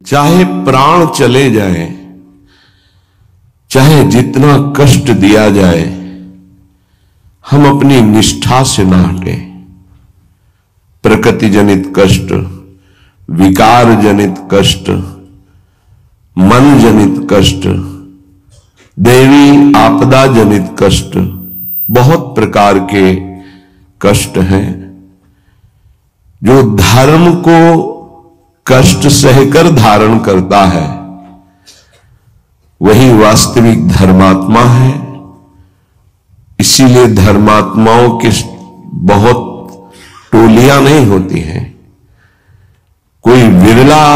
चाहे प्राण चले जाए, चाहे जितना कष्ट दिया जाए, हम अपनी निष्ठा से ना हटे। प्रकृति जनित कष्ट, विकार जनित कष्ट, मन जनित कष्ट, दैवी आपदा जनित कष्ट, बहुत प्रकार के कष्ट हैं। जो धर्म को कष्ट सहकर धारण करता है वही वास्तविक धर्मात्मा है। इसीलिए धर्मात्माओं की बहुत टोलियां नहीं होती हैं। कोई विरला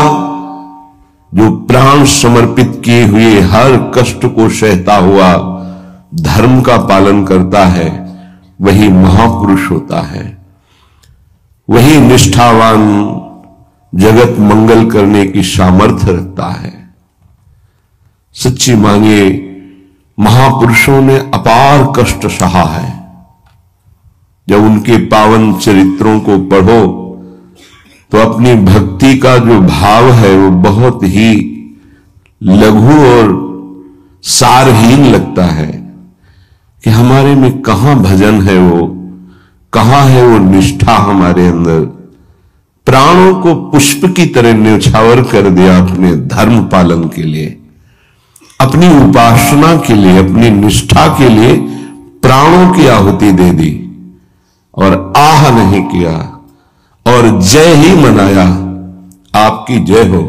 जो प्राण समर्पित किए हुए हर कष्ट को सहता हुआ धर्म का पालन करता है, वही महापुरुष होता है। वही निष्ठावान जगत मंगल करने की सामर्थ्य रखता है। सच्ची मांगे, महापुरुषों ने अपार कष्ट सहा है। जब उनके पावन चरित्रों को पढ़ो तो अपनी भक्ति का जो भाव है वो बहुत ही लघु और सारहीन लगता है कि हमारे में कहां भजन है, वो कहां है वो निष्ठा हमारे अंदर। प्राणों को पुष्प की तरह न्यौछावर कर दिया अपने धर्म पालन के लिए, अपनी उपासना के लिए, अपनी निष्ठा के लिए प्राणों की आहुति दे दी और आह नहीं किया और जय ही मनाया। आपकी जय हो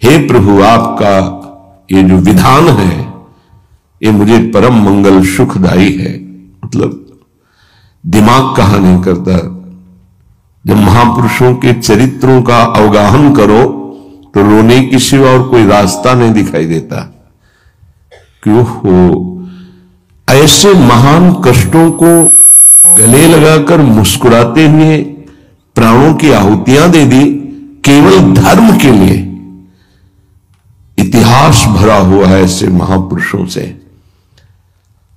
हे प्रभु, आपका ये जो विधान है ये मुझे परम मंगल सुखदायी है। मतलब दिमाग कहां नहीं करता। जब महापुरुषों के चरित्रों का अवगाहन करो तो रोने की सिवा और कोई रास्ता नहीं दिखाई देता। क्यों हो ऐसे महान कष्टों को गले लगाकर मुस्कुराते हुए प्राणों की आहुतियां दे दी केवल धर्म के लिए। इतिहास भरा हुआ है ऐसे महापुरुषों से।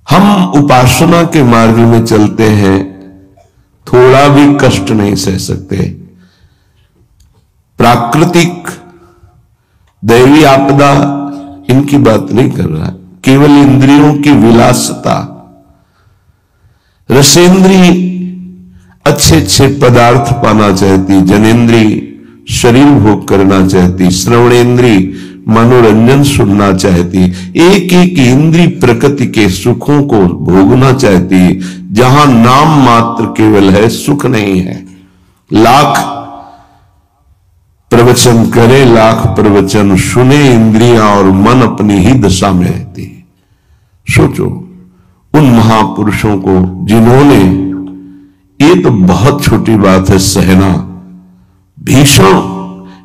हम उपासना के मार्ग में चलते हैं, थोड़ा भी कष्ट नहीं सह सकते। प्राकृतिक दैवी आपदा इनकी बात नहीं कर रहा, केवल इंद्रियों की विलासता। रसेंद्री अच्छे अच्छे पदार्थ पाना चाहती, जनेन्द्री शरीर भोग करना चाहती, श्रवणेन्द्री मनोरंजन सुनना चाहती, एक एक इंद्री प्रकृति के सुखों को भोगना चाहती। जहां नाम मात्र केवल है, सुख नहीं है। लाख प्रवचन करे, लाख प्रवचन सुने, इंद्रियां और मन अपनी ही दशा में रहती है। सोचो उन महापुरुषों को जिन्होंने, ये तो बहुत छोटी बात है सहना, भीषण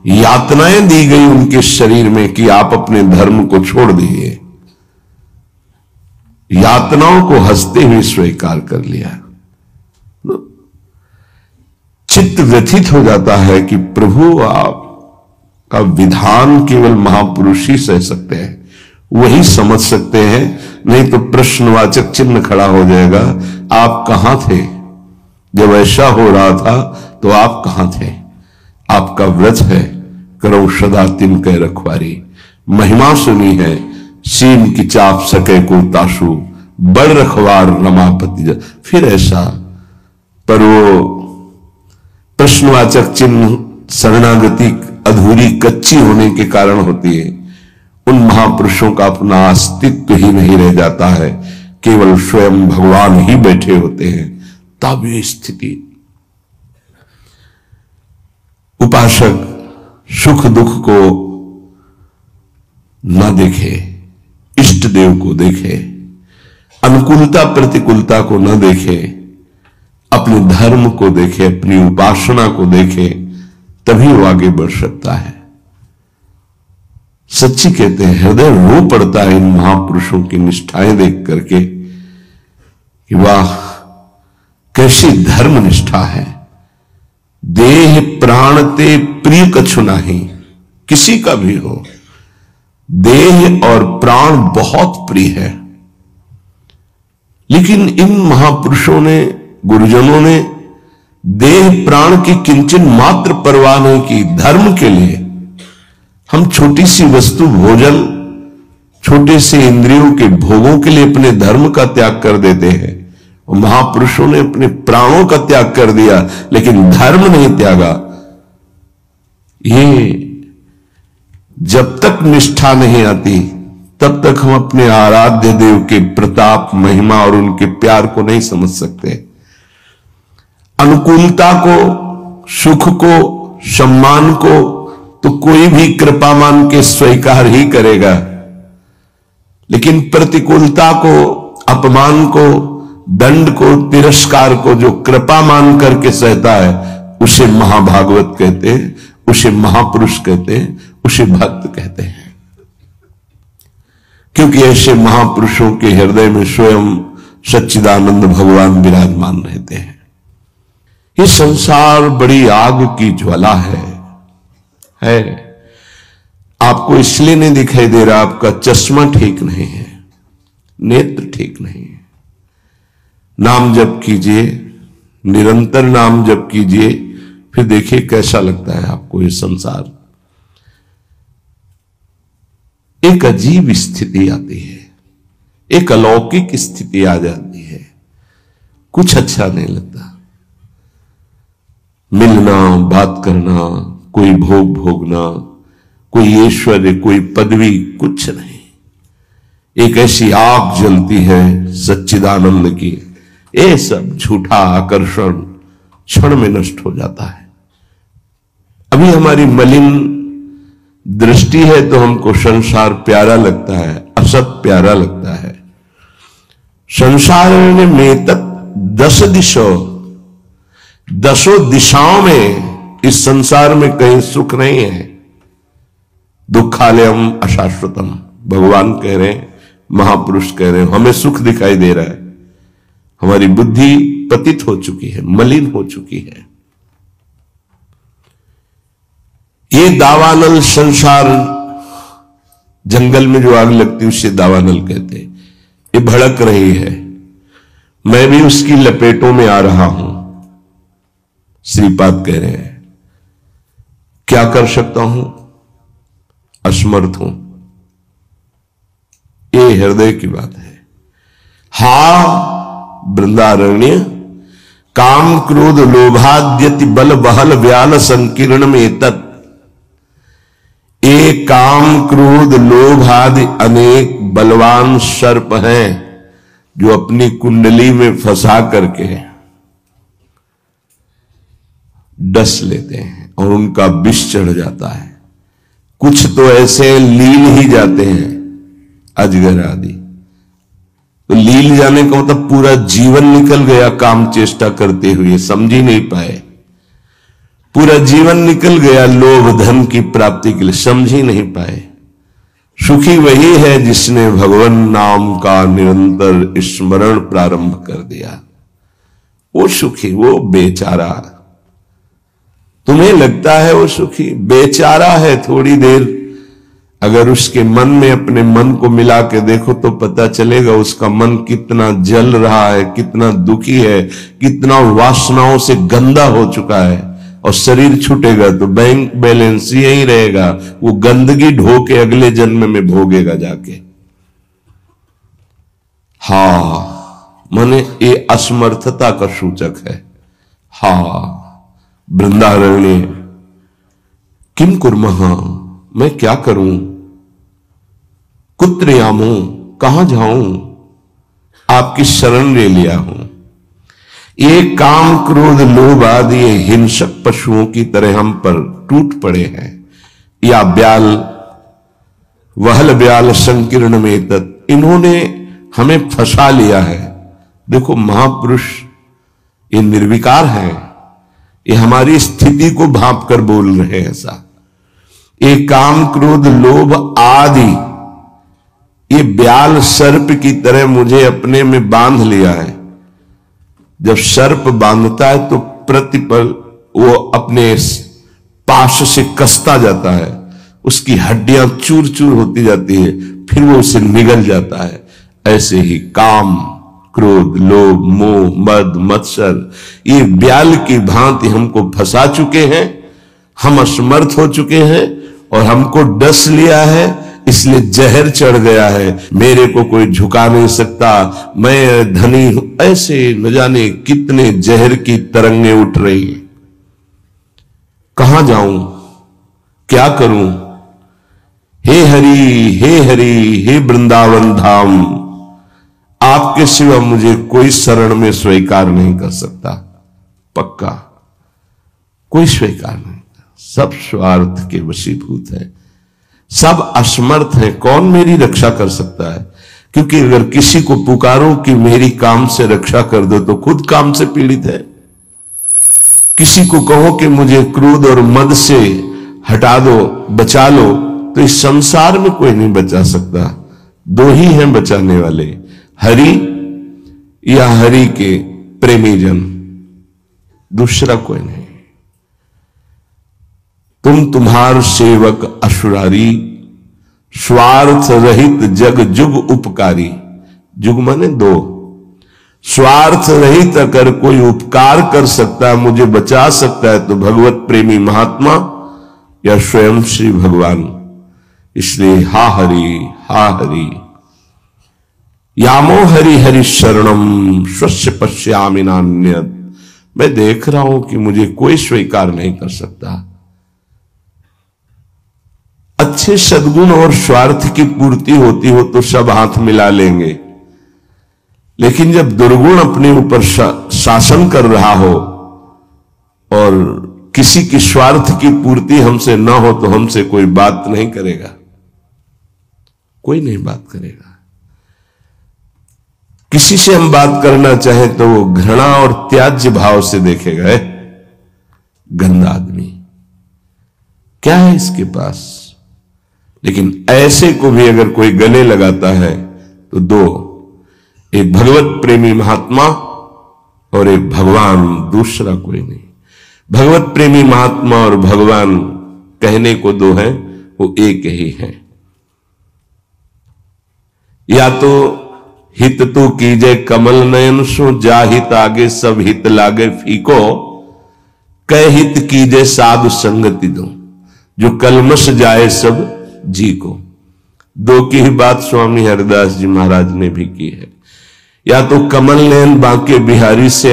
यातनाएं दी गई उनके शरीर में कि आप अपने धर्म को छोड़ दीजिए। यातनाओं को हंसते हुए स्वीकार कर लिया। चित्त व्यथित हो जाता है कि प्रभु आपका विधान केवल महापुरुष ही सह सकते हैं, वही समझ सकते हैं, नहीं तो प्रश्नवाचक चिन्ह खड़ा हो जाएगा। आप कहां थे जब ऐसा हो रहा था? तो आप कहां थे? आपका व्रत है करो सदा तिन कै रखवारी। महिमा सुनी है सीन की चाप सके को ताशु, बड़ रखवार रमापति। फिर ऐसा, पर वो प्रश्नवाचक चिन्ह शरणागति अधूरी कच्ची होने के कारण होती है। उन महापुरुषों का अपना अस्तित्व ही नहीं रह जाता है, केवल स्वयं भगवान ही बैठे होते हैं। तब ये स्थिति, उपासक सुख दुख को न देखे, इष्ट देव को देखे, अनुकूलता प्रतिकूलता को न देखे, अपने धर्म को देखे, अपनी उपासना को देखे, तभी वो आगे बढ़ सकता है। सच्ची कहते हैं, हृदय रो पड़ता है इन महापुरुषों की निष्ठाएं देख करके कि वाह कैसी धर्म निष्ठा है। देह प्राण ते प्रिय कछु नाही, किसी का भी हो, देह और प्राण बहुत प्रिय है। लेकिन इन महापुरुषों ने, गुरुजनों ने देह प्राण की किंचन मात्र परवाह नहीं की। धर्म के लिए हम छोटी सी वस्तु भोजन, छोटे से इंद्रियों के भोगों के लिए अपने धर्म का त्याग कर देते हैं। और महापुरुषों ने अपने प्राणों का त्याग कर दिया, लेकिन धर्म नहीं त्यागा। ये जब तक निष्ठा नहीं आती, तब तक हम अपने आराध्य देव के प्रताप, महिमा और उनके प्यार को नहीं समझ सकते। अनुकूलता को, सुख को, सम्मान को तो कोई भी कृपा मान के स्वीकार ही करेगा, लेकिन प्रतिकूलता को, अपमान को, दंड को, तिरस्कार को जो कृपा मान करके सहता है, उसे महाभागवत कहते हैं, उसे महापुरुष कहते हैं, उसे भक्त कहते हैं। क्योंकि ऐसे महापुरुषों के हृदय में स्वयं सच्चिदानंद भगवान विराजमान रहते हैं। ये संसार बड़ी आग की ज्वाला है। आपको इसलिए नहीं दिखाई दे रहा, आपका चश्मा ठीक नहीं है, नेत्र ठीक नहीं है। नाम जप कीजिए, निरंतर नाम जप कीजिए, फिर देखिए कैसा लगता है आपको ये संसार। एक अजीब स्थिति आती है, एक अलौकिक स्थिति आ जाती है, कुछ अच्छा नहीं लगता। मिलना, बात करना, कोई भोग भोगना, कोई ऐश्वर्य, कोई पदवी, कुछ नहीं। एक ऐसी आग जलती है सच्चिदानंद की, ये सब झूठा आकर्षण क्षण में नष्ट हो जाता है। अभी हमारी मलिन दृष्टि है तो हमको संसार प्यारा लगता है, असत प्यारा लगता है। संसार में तक 10 दिशों, 10 दिशाओं में, इस संसार में कहीं सुख नहीं है। दुखालयम अशाश्वतम, भगवान कह रहे हैं, महापुरुष कह रहे हैं, हमें सुख दिखाई दे रहा है। हमारी बुद्धि पतित हो चुकी है, मलिन हो चुकी है। ये दावानल संसार, जंगल में जो आग लगती है उसे दावानल कहते हैं। ये भड़क रही है, मैं भी उसकी लपेटों में आ रहा हूं। श्रीपाद कह रहे हैं, क्या कर सकता हूं, असमर्थ हूं। ये हृदय की बात है। हा वृंदारण्य काम क्रोध लोभाद्यति बल बहल व्याल संकीर्ण में तत्। एक काम क्रोध लोभ आदि अनेक बलवान सर्प हैं जो अपनी कुंडली में फंसा करके डस लेते हैं और उनका विष चढ़ जाता है। कुछ तो ऐसे लील ही जाते हैं, अजगर आदि। तो लील जाने का मतलब पूरा जीवन निकल गया काम चेष्टा करते हुए, समझ ही नहीं पाए। पूरा जीवन निकल गया लोभ धन की प्राप्ति के लिए, समझ ही नहीं पाए। सुखी वही है जिसने भगवान नाम का निरंतर स्मरण प्रारंभ कर दिया। वो सुखी, वो बेचारा। तुम्हें लगता है वो सुखी, बेचारा है। थोड़ी देर अगर उसके मन में अपने मन को मिला के देखो तो पता चलेगा उसका मन कितना जल रहा है, कितना दुखी है, कितना वासनाओं से गंदा हो चुका है। और शरीर छूटेगा तो बैंक बैलेंस यही रहेगा, वो गंदगी ढो के अगले जन्म में भोगेगा जाके। माने ये असमर्थता का सूचक है। वृंदारण्य किम कुर्मः, मैं क्या करूं, कुत्र यामो, कहां जाऊं, आपकी शरण ले लिया हूं। ये काम क्रोध लोभ आदि ये हिंसक पशुओं की तरह हम पर टूट पड़े हैं, या ब्याल, वहल ब्याल संकीर्ण में तत्, इन्होंने हमें फंसा लिया है। देखो महापुरुष ये निर्विकार हैं, ये हमारी स्थिति को भांप कर बोल रहे हैं ऐसा। ये काम क्रोध लोभ आदि ये ब्याल सर्प की तरह मुझे अपने में बांध लिया है। जब सर्प बांधता है तो प्रतिपल वो अपने पाश से कसता जाता है, उसकी हड्डियां चूर चूर होती जाती है, फिर वो उसे निगल जाता है। ऐसे ही काम क्रोध लोभ मोह मद मत्सर ये ब्याल की भांति हमको फंसा चुके हैं। हम असमर्थ हो चुके हैं और हमको डस लिया है, इसलिए जहर चढ़ गया है, मेरे को कोई झुका नहीं सकता, मैं धनी हूं, ऐसे न जाने कितने जहर की तरंगे उठ रही। कहां जाऊं, क्या करूं? हे हरि, हे हरि, हे वृंदावन धाम, आपके सिवा मुझे कोई शरण में स्वीकार नहीं कर सकता। पक्का कोई स्वीकार नहीं, सब स्वार्थ के वशीभूत है, सब असमर्थ है। कौन मेरी रक्षा कर सकता है? क्योंकि अगर किसी को पुकारो कि मेरी काम से रक्षा कर दो तो खुद काम से पीड़ित है। किसी को कहो कि मुझे क्रोध और मद से हटा दो, बचा लो, तो इस संसार में कोई नहीं बचा सकता। दो ही हैं बचाने वाले, हरि या हरि के प्रेमी जन, दूसरा कोई नहीं। तुम्हार सेवक असुरारी, स्वार्थ रहित जग जुग उपकारी। जुग माने दो, स्वार्थ रहित अगर कोई उपकार कर सकता है, मुझे बचा सकता है, तो भगवत प्रेमी महात्मा या स्वयं श्री भगवान। इसलिए हा हरि यामो हरि हरि शरणम स्वस्य पश्यामि नान्यत्। मैं देख रहा हूं कि मुझे कोई स्वीकार नहीं कर सकता। अच्छे सद्गुण और स्वार्थ की पूर्ति होती हो तो सब हाथ मिला लेंगे, लेकिन जब दुर्गुण अपने ऊपर शासन कर रहा हो और किसी की स्वार्थ की पूर्ति हमसे न हो तो हमसे कोई बात नहीं करेगा, कोई नहीं बात करेगा। किसी से हम बात करना चाहें तो वो घृणा और त्याज्य भाव से देखेगा, है गंदा आदमी, क्या है इसके पास। लेकिन ऐसे को भी अगर कोई गले लगाता है तो दो, एक भगवत प्रेमी महात्मा और एक भगवान, दूसरा कोई नहीं। भगवत प्रेमी महात्मा और भगवान कहने को दो हैं, वो एक ही है। या तो हित तो कीजे कमल नयन सो, जा हित आगे सब हित लागे फीको, कह हित कीजे साधु संगति दो, जो कलमश जाए सब जी को। दो की ही बात स्वामी हरिदास जी महाराज ने भी की है। या तो कमल नयन बांके बिहारी से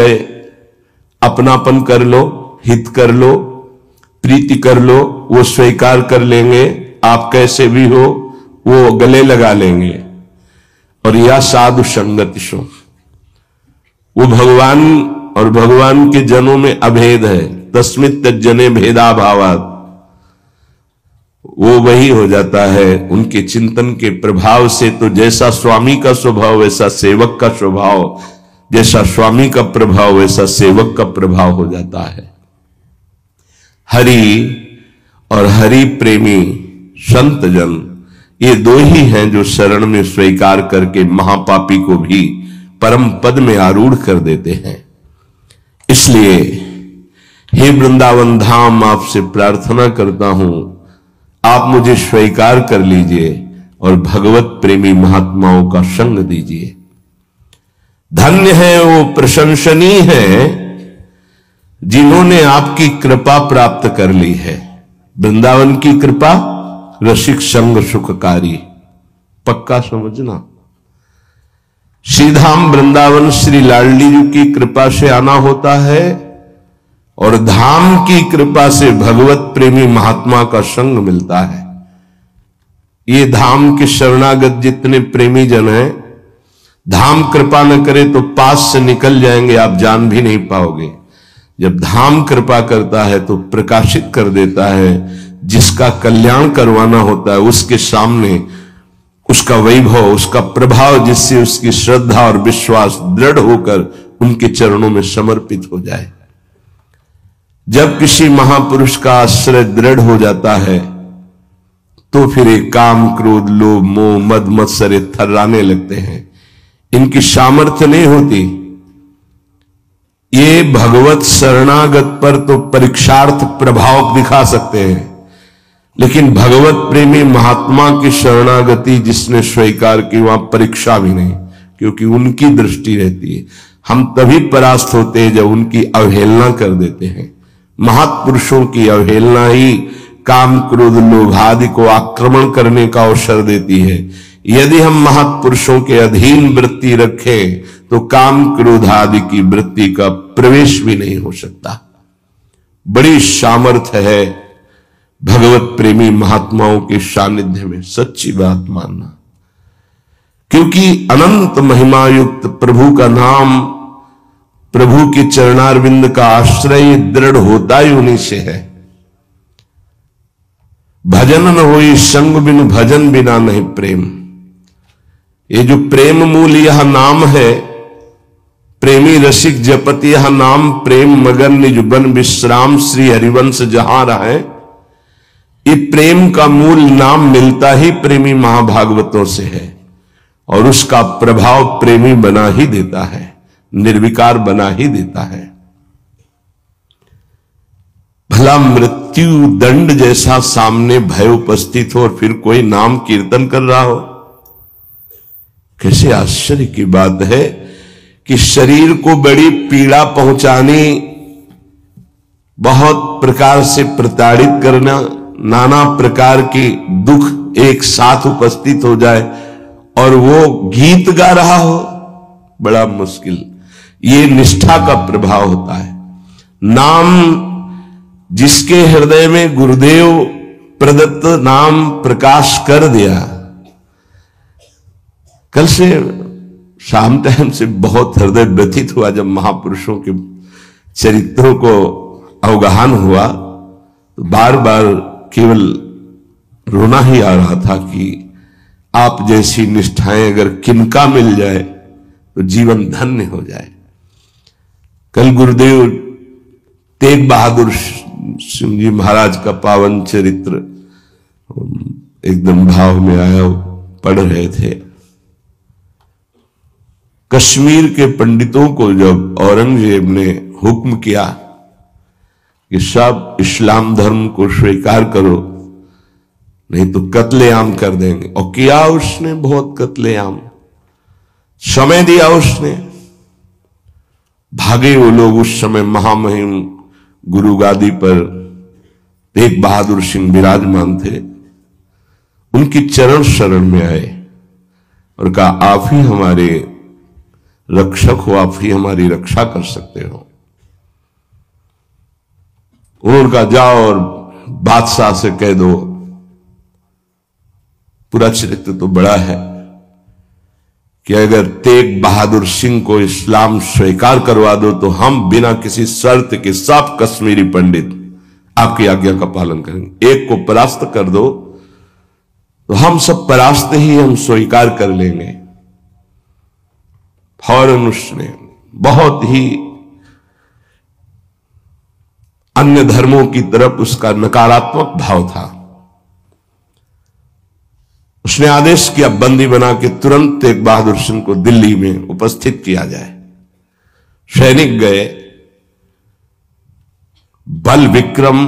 अपनापन कर लो, हित कर लो, प्रीति कर लो, वो स्वीकार कर लेंगे, आप कैसे भी हो वो गले लगा लेंगे। और या साधु संगति सो, वो भगवान और भगवान के जनों में अभेद है, तस्मित् तज्जने भेदा भावात्, वो वही हो जाता है उनके चिंतन के प्रभाव से। तो जैसा स्वामी का स्वभाव वैसा सेवक का स्वभाव, जैसा स्वामी का प्रभाव वैसा सेवक का प्रभाव हो जाता है। हरि और हरि प्रेमी संत जन, ये दो ही हैं जो शरण में स्वीकार करके महापापी को भी परम पद में आरूढ़ कर देते हैं। इसलिए हे वृंदावन धाम, आपसे प्रार्थना करता हूं, आप मुझे स्वीकार कर लीजिए और भगवत प्रेमी महात्माओं का संग दीजिए। धन्य है वो, प्रशंसनीय है जिन्होंने आपकी कृपा प्राप्त कर ली है। वृंदावन की कृपा रसिक संग सुखकारी, पक्का समझना। श्रीधाम वृंदावन श्री लाडली जी की कृपा से आना होता है और धाम की कृपा से भगवत प्रेमी महात्मा का संग मिलता है। ये धाम के शरणागत जितने प्रेमी जन हैं, धाम कृपा न करे तो पास से निकल जाएंगे, आप जान भी नहीं पाओगे। जब धाम कृपा करता है तो प्रकाशित कर देता है। जिसका कल्याण करवाना होता है उसके सामने उसका वैभव, उसका प्रभाव, जिससे उसकी श्रद्धा और विश्वास दृढ़ होकर उनके चरणों में समर्पित हो जाए। जब किसी महापुरुष का आश्रय दृढ़ हो जाता है तो फिर एक काम, क्रोध, लोभ, मोह, मद मत्सर थर्राने लगते हैं। इनकी सामर्थ्य नहीं होती। ये भगवत शरणागत पर तो परीक्षार्थ प्रभाव दिखा सकते हैं, लेकिन भगवत प्रेमी महात्मा की शरणागति जिसने स्वीकार की, वहां परीक्षा भी नहीं, क्योंकि उनकी दृष्टि रहती है। हम तभी परास्त होते हैं जब उनकी अवहेलना कर देते हैं। महापुरुषों की अवहेलना ही काम क्रोध लोभ आदि को आक्रमण करने का अवसर देती है। यदि हम महापुरुषों के अधीन वृत्ति रखें तो काम क्रोध आदि की वृत्ति का प्रवेश भी नहीं हो सकता। बड़ी सामर्थ्य है भगवत प्रेमी महात्माओं के सानिध्य में, सच्ची बात मानना। क्योंकि अनंत महिमा युक्त प्रभु का नाम, प्रभु के चरणारविंद का आश्रय दृढ़ होता ही उन्हीं से है। भजन न होई संग बिन भजन बिना नहीं प्रेम। ये जो प्रेम मूल यह नाम है, प्रेमी रसिक जपत यह नाम, प्रेम मगन निज बन विश्राम, श्री हरिवंश जहां रहे। ये प्रेम का मूल नाम मिलता ही प्रेमी महाभागवतों से है और उसका प्रभाव प्रेमी बना ही देता है, निर्विकार बना ही देता है। भला मृत्यु दंड जैसा सामने भय उपस्थित हो और फिर कोई नाम कीर्तन कर रहा हो, कैसे आश्चर्य की बात है कि शरीर को बड़ी पीड़ा पहुंचानी, बहुत प्रकार से प्रताड़ित करना, नाना प्रकार की दुख एक साथ उपस्थित हो जाए और वो गीत गा रहा हो, बड़ा मुश्किल। ये निष्ठा का प्रभाव होता है। नाम जिसके हृदय में गुरुदेव प्रदत्त नाम प्रकाश कर दिया, कल से शाम टाइम से बहुत हृदय व्यथित हुआ जब महापुरुषों के चरित्रों को अवगाहन हुआ, तो बार बार केवल रोना ही आ रहा था कि आप जैसी निष्ठाएं अगर किनका मिल जाए तो जीवन धन्य हो जाए। कल गुरुदेव तेग बहादुर सिंह जी महाराज का पावन चरित्र एकदम भाव में आया, पढ़ रहे थे। कश्मीर के पंडितों को जब औरंगजेब ने हुक्म किया कि सब इस्लाम धर्म को स्वीकार करो नहीं तो कत्लेआम कर देंगे, और किया उसने बहुत कत्लेआम, समय दिया उसने। भागे वो लोग। उस समय महामहिम गुरु गादी पर तेग बहादुर सिंह विराजमान थे, उनकी चरण शरण में आए और कहा आप ही हमारे रक्षक हो, आप ही हमारी रक्षा कर सकते हो। उन्होंने कहा जाओ और बादशाह से कह दो। पूरा चरित्र तो बड़ा है कि अगर तेग बहादुर सिंह को इस्लाम स्वीकार करवा दो तो हम बिना किसी शर्त के सब कश्मीरी पंडित आपकी आज्ञा का पालन करेंगे। एक को परास्त कर दो तो हम सब परास्त ही हम स्वीकार कर लेंगे। फौरन उसने बहुत ही अन्य धर्मों की तरफ उसका नकारात्मक भाव था। उसने आदेश किया बंदी बना के तुरंत तेग बहादुर सिंह को दिल्ली में उपस्थित किया जाए। सैनिक गए। बल विक्रम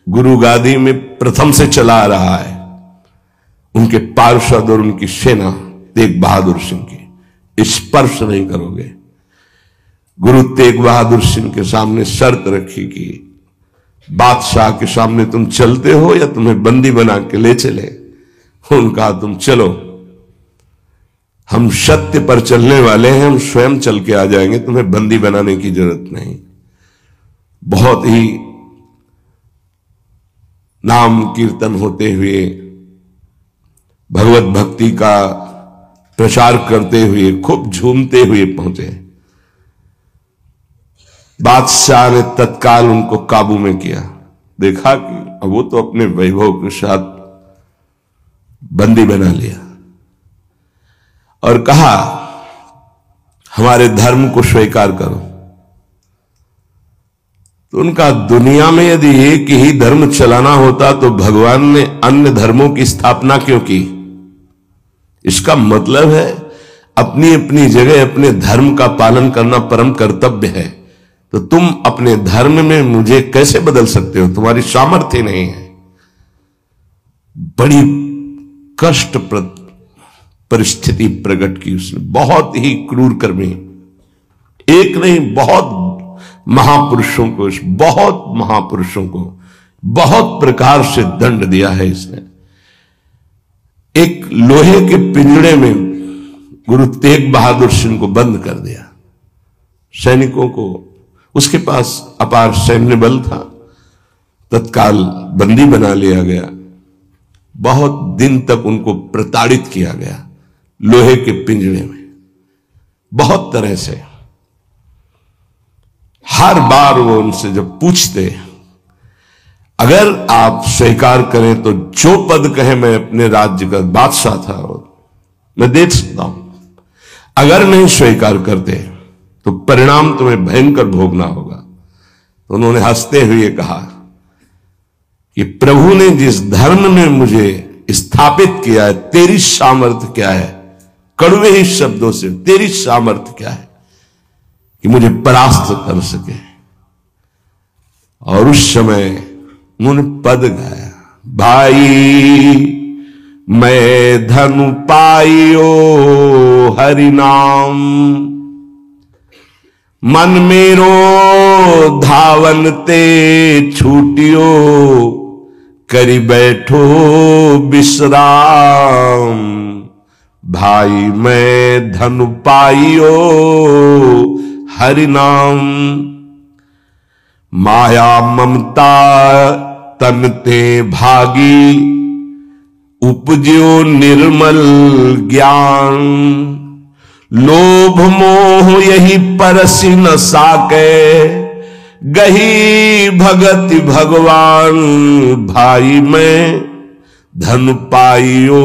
गुरु गादी में प्रथम से चला रहा है। उनके पार्षद और उनकी सेना तेग बहादुर सिंह की स्पर्श नहीं करोगे। गुरु तेग बहादुर सिंह के सामने शर्त रखी कि बादशाह के सामने तुम चलते हो या तुम्हें बंदी बना के ले चले। उनका तुम चलो, हम सत्य पर चलने वाले हैं, हम स्वयं चल के आ जाएंगे, तुम्हें बंदी बनाने की जरूरत नहीं। बहुत ही नाम कीर्तन होते हुए, भगवत भक्ति का प्रचार करते हुए, खूब झूमते हुए पहुंचे। बादशाह ने तत्काल उनको काबू में किया। देखा कि अब वो तो अपने वैभव के साथ बंदी बना लिया और कहा हमारे धर्म को स्वीकार करो। तो उनका दुनिया में यदि एक ही धर्म चलाना होता तो भगवान ने अन्य धर्मों की स्थापना क्यों की? इसका मतलब है अपनी अपनी जगह अपने धर्म का पालन करना परम कर्तव्य है। तो तुम अपने धर्म में मुझे कैसे बदल सकते हो? तुम्हारी सामर्थ्य नहीं है। बड़ी कष्टप्रद परिस्थिति प्रकट की उसने। बहुत ही क्रूर कर्मी, एक नहीं बहुत महापुरुषों को बहुत प्रकार से दंड दिया है इसने। एक लोहे के पिंजड़े में गुरु तेग बहादुर सिंह को बंद कर दिया। सैनिकों को, उसके पास अपार सैन्य बल था, तत्काल बंदी बना लिया गया। बहुत दिन तक उनको प्रताड़ित किया गया लोहे के पिंजड़े में, बहुत तरह से। हर बार वो उनसे जब पूछते, अगर आप स्वीकार करें तो जो पद कहे मैं अपने राज्य का बादशाह था और मैं दे सकता हूं, अगर नहीं स्वीकार करते तो परिणाम तुम्हें भयंकर भोगना होगा। तो उन्होंने हंसते हुए कहा कि प्रभु ने जिस धर्म में मुझे स्थापित किया है, तेरी सामर्थ्य क्या है? कड़वे ही शब्दों से, तेरी सामर्थ्य क्या है कि मुझे परास्त कर सके? और उस समय उन्होंने पद गाया, भाई मैं धनु पाइयो हरि नाम, मन मेरो धावन ते छूटियो, करी बैठो विश्राम। भाई मैं धनु पाइयो हरि नाम, माया ममता तन ते भागी, उपज्यो निर्मल ज्ञान। लोभ मोह यही परसि न साके, गही भगति भगवान। भाई मैं धन पाइयो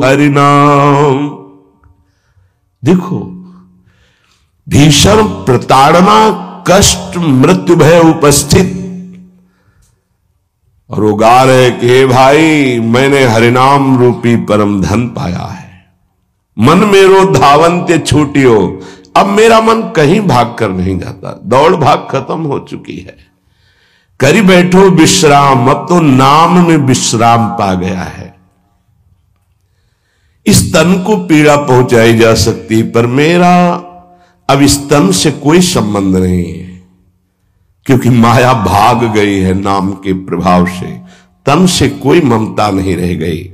हरि नाम। देखो, भीषण प्रताड़ना, कष्ट, मृत्यु भय उपस्थित, और वो गा रहे कि हे भाई मैंने हरिनाम रूपी परम धन पाया है, मन मेरो धावन्ते छूटियो। अब मेरा मन कहीं भाग कर नहीं जाता, दौड़ भाग खत्म हो चुकी है। करी बैठो विश्राम, अब तो नाम में विश्राम पा गया है। इस तन को पीड़ा पहुंचाई जा सकती, पर मेरा अब इस तन से कोई संबंध नहीं है, क्योंकि माया भाग गई है नाम के प्रभाव से। तन से कोई ममता नहीं रह गई।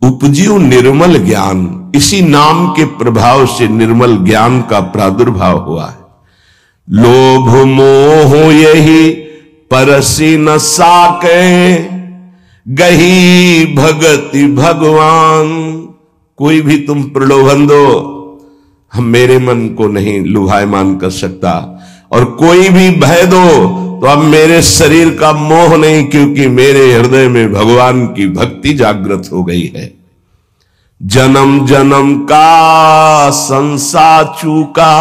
उपजियो निर्मल ज्ञान, इसी नाम के प्रभाव से निर्मल ज्ञान का प्रादुर्भाव हुआ है। लोभ मोह यही परसी न साके, गही भगति भगवान। कोई भी तुम प्रलोभन दो, हम मेरे मन को नहीं लुभायमान कर सकता, और कोई भी भय दो तो अब मेरे शरीर का मोह नहीं, क्योंकि मेरे हृदय में भगवान की भक्ति जागृत हो गई है। जन्म जन्म का संसार चूका,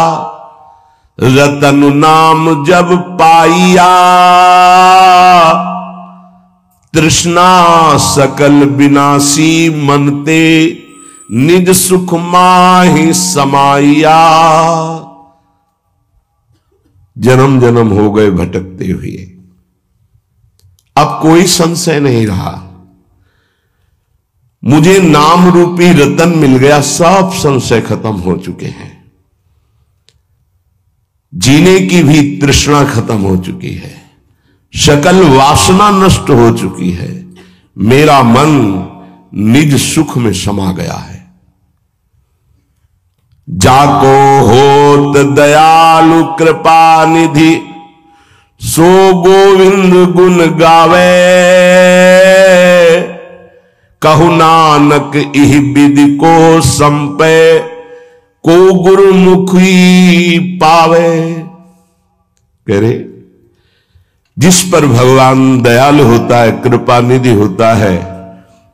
रतन नाम जब पाइया। तृष्णा सकल विनाशी मनते, निज सुख माहि समाइया। जन्म जन्म हो गए भटकते हुए, अब कोई संशय नहीं रहा। मुझे नाम रूपी रतन मिल गया, सब संशय खत्म हो चुके हैं। जीने की भी तृष्णा खत्म हो चुकी है, सकल वासना नष्ट हो चुकी है। मेरा मन निज सुख में समा गया है। जाको होत दयालु कृपा निधि, सो गोविंद गुण गावे। कहु नानक इह विधि को संपे, को गुरुमुखी पावे। कह रहे, जिस पर भगवान दयालु होता है, कृपा निधि होता है,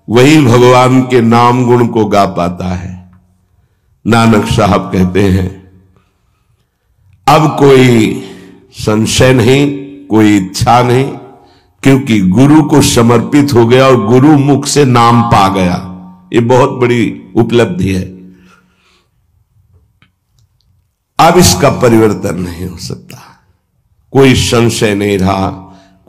वही भगवान के नाम गुण को गा पाता है। नानक साहब कहते हैं, अब कोई संशय नहीं, कोई इच्छा नहीं, क्योंकि गुरु को समर्पित हो गया और गुरु मुख से नाम पा गया। ये बहुत बड़ी उपलब्धि है। अब इसका परिवर्तन नहीं हो सकता। कोई संशय नहीं रहा,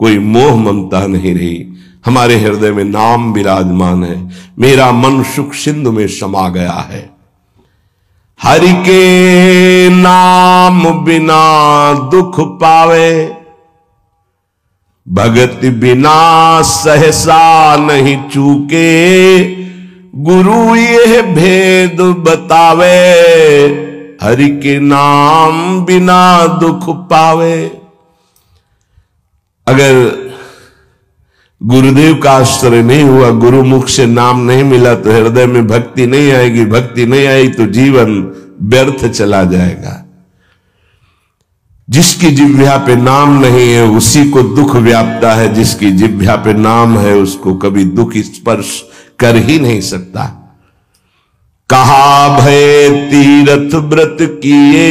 कोई मोह ममता नहीं रही। हमारे हृदय में नाम विराजमान है। मेरा मन सुख सिंधु में समा गया है। हरि के नाम बिना दुख पावे, भगत बिना सहसा नहीं चूके, गुरु ये भेद बतावे, हरि के नाम बिना दुख पावे। अगर गुरुदेव का आश्रय नहीं हुआ, गुरु मुख से नाम नहीं मिला, तो हृदय में भक्ति नहीं आएगी। भक्ति नहीं आई तो जीवन व्यर्थ चला जाएगा। जिसकी जिह्वा पे नाम नहीं है उसी को दुख व्यापता है, जिसकी जिह्वा पे नाम है उसको कभी दुख स्पर्श कर ही नहीं सकता। कहा भय तीरथ व्रत किए,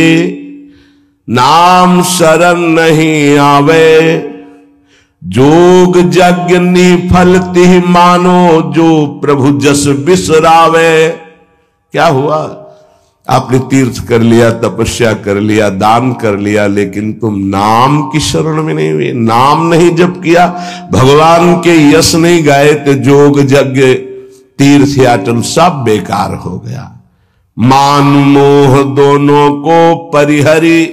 नाम शरण नहीं आवे, जोग यज्ञ निफल तिह मानो, जो प्रभु जस बिसरावे। क्या हुआ? आपने तीर्थ कर लिया, तपस्या कर लिया, दान कर लिया, लेकिन तुम नाम की शरण में नहीं हुए, नाम नहीं जप किया, भगवान के यश नहीं गाए, तो जोग यज्ञ तीर्थ याटन सब बेकार हो गया। मान मोह दोनों को परिहरी,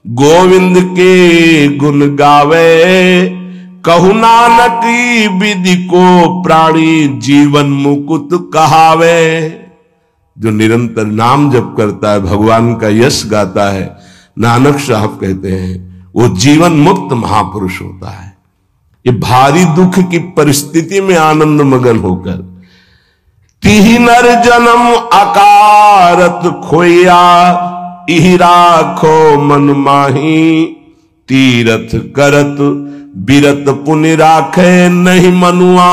गोविंद के गुण गावे, कहु नानक विधि को प्राणी, जीवन मुकुट कहावे। जो निरंतर नाम जप करता है, भगवान का यश गाता है, नानक साहब कहते हैं वो जीवन मुक्त महापुरुष होता है। ये भारी दुख की परिस्थिति में आनंद मगन होकर, तिहि नर जन्म अकारत खोया, इहि राखो मन माही, तीरथ करत बिरत पुनि राखे, नहीं मनुआ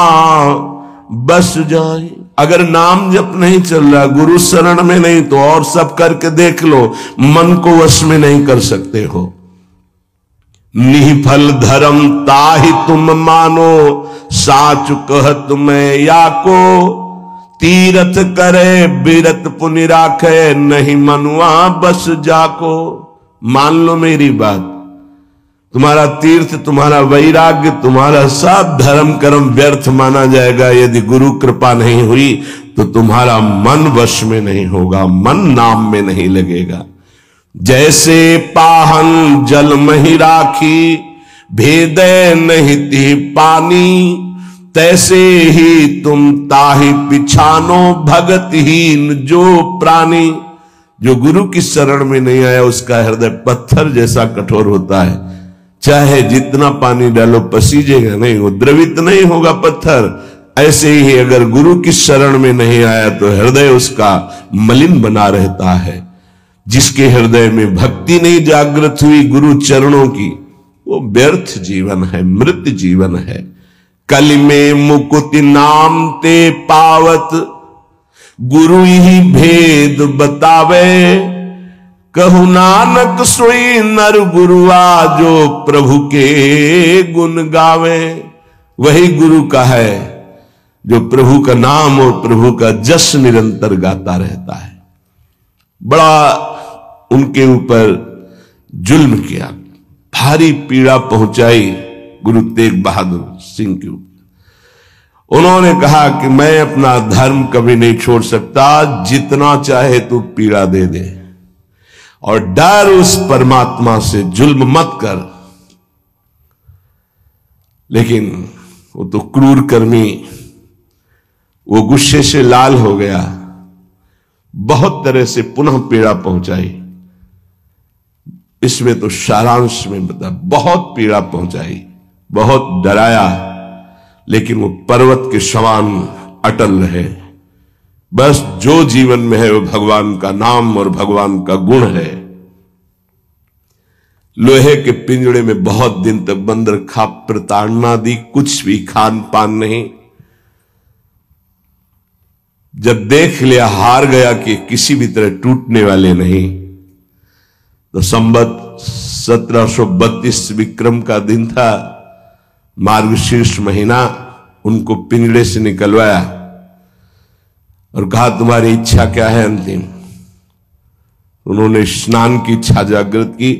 बस जाए। अगर नाम जप नहीं चल रहा, गुरु शरण में नहीं, तो और सब करके देख लो, मन को वश में नहीं कर सकते हो। निफल धर्म ताहि तुम मानो, साच कहत मैं या को, तीरथ करे बिरत पुनि राखे, नहीं मनुआ बस जाको। मान लो मेरी बात, तुम्हारा तीर्थ, तुम्हारा वैराग्य, तुम्हारा सब धर्म कर्म व्यर्थ माना जाएगा यदि गुरु कृपा नहीं हुई, तो तुम्हारा मन वश में नहीं होगा, मन नाम में नहीं लगेगा। जैसे पाहन जल मही राखी, भेदे नहीं ती पानी, तैसे ही तुम ताहि पिछानो, भगतहीन जो प्राणी। जो गुरु की शरण में नहीं आया उसका हृदय पत्थर जैसा कठोर होता है, चाहे जितना पानी डालो पसीजेगा नहीं, वो द्रवित नहीं होगा पत्थर। ऐसे ही अगर गुरु की शरण में नहीं आया तो हृदय उसका मलिन बना रहता है। जिसके हृदय में भक्ति नहीं जागृत हुई गुरु चरणों की, वो व्यर्थ जीवन है, मृत जीवन है। कलि में मुकुति नाम ते पावत, गुरु ही भेद बतावे, कहु नानक सोई नर गुरुआ, जो प्रभु के गुण गावे। वही गुरु का है जो प्रभु का नाम और प्रभु का जस निरंतर गाता रहता है। बड़ा उनके ऊपर जुल्म किया, भारी पीड़ा पहुंचाई गुरु तेग बहादुर सिंह के ऊपर। उन्होंने कहा कि मैं अपना धर्म कभी नहीं छोड़ सकता, जितना चाहे तू पीड़ा दे दे, और डर उस परमात्मा से, जुल्म मत कर। लेकिन वो तो क्रूर कर्मी, वो गुस्से से लाल हो गया, बहुत तरह से पुनः पीड़ा पहुंचाई। इसमें तो सारांश में बता, बहुत पीड़ा पहुंचाई, बहुत डराया, लेकिन वो पर्वत के समान अटल रहे। बस जो जीवन में है वो भगवान का नाम और भगवान का गुण है। लोहे के पिंजड़े में बहुत दिन तक बंद रखा, प्रताड़ना दी, कुछ भी खान पान नहीं। जब देख लिया हार गया कि किसी भी तरह टूटने वाले नहीं, तो संवत 1732 विक्रम का दिन था, मार्गशीर्ष महीना। उनको पिंजड़े से निकलवाया और कहा तुम्हारी इच्छा क्या है अंतिम। उन्होंने स्नान की इच्छा जागृत की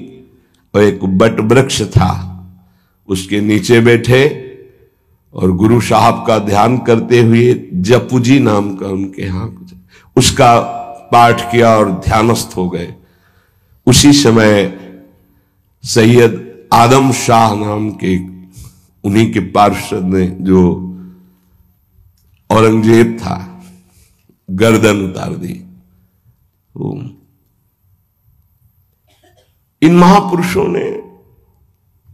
और एक बट वृक्ष था उसके नीचे बैठे और गुरु साहब का ध्यान करते हुए, जपुजी नाम का उनके यहां उसका पाठ किया और ध्यानस्थ हो गए। उसी समय सैयद आदम शाह नाम के उन्हीं के पार्षद ने, जो औरंगजेब था, गर्दन उतार दी। इन महापुरुषों ने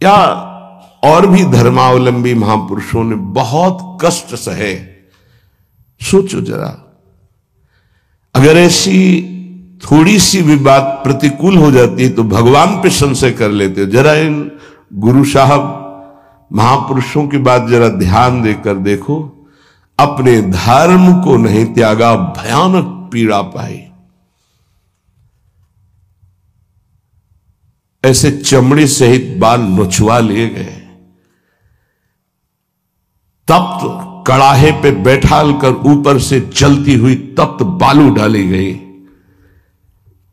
या और भी धर्मावलंबी महापुरुषों ने बहुत कष्ट सहे। सोचो जरा, अगर ऐसी थोड़ी सी भी बात प्रतिकूल हो जाती है तो भगवान पे संशय कर लेते हो। जरा इन गुरु साहब महापुरुषों की बात जरा ध्यान देकर देखो। अपने धर्म को नहीं त्यागा, भयानक पीड़ा पाई। ऐसे चमड़ी सहित बाल नोचवा लिए गए, तप्त कड़ाहे पे बैठाल कर ऊपर से जलती हुई तप्त बालू डाली गई,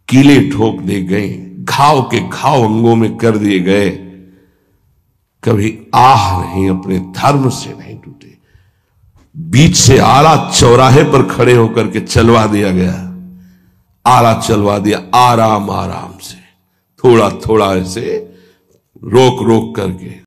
कीले ठोक दी गई, घाव के घाव अंगों में कर दिए गए। कभी आह नहीं, अपने धर्म से नहीं टूटे। बीच से आरा चौराहे पर खड़े होकर के चलवा दिया गया, आरा चलवा दिया, आराम आराम से, थोड़ा थोड़ा ऐसे रोक रोक करके।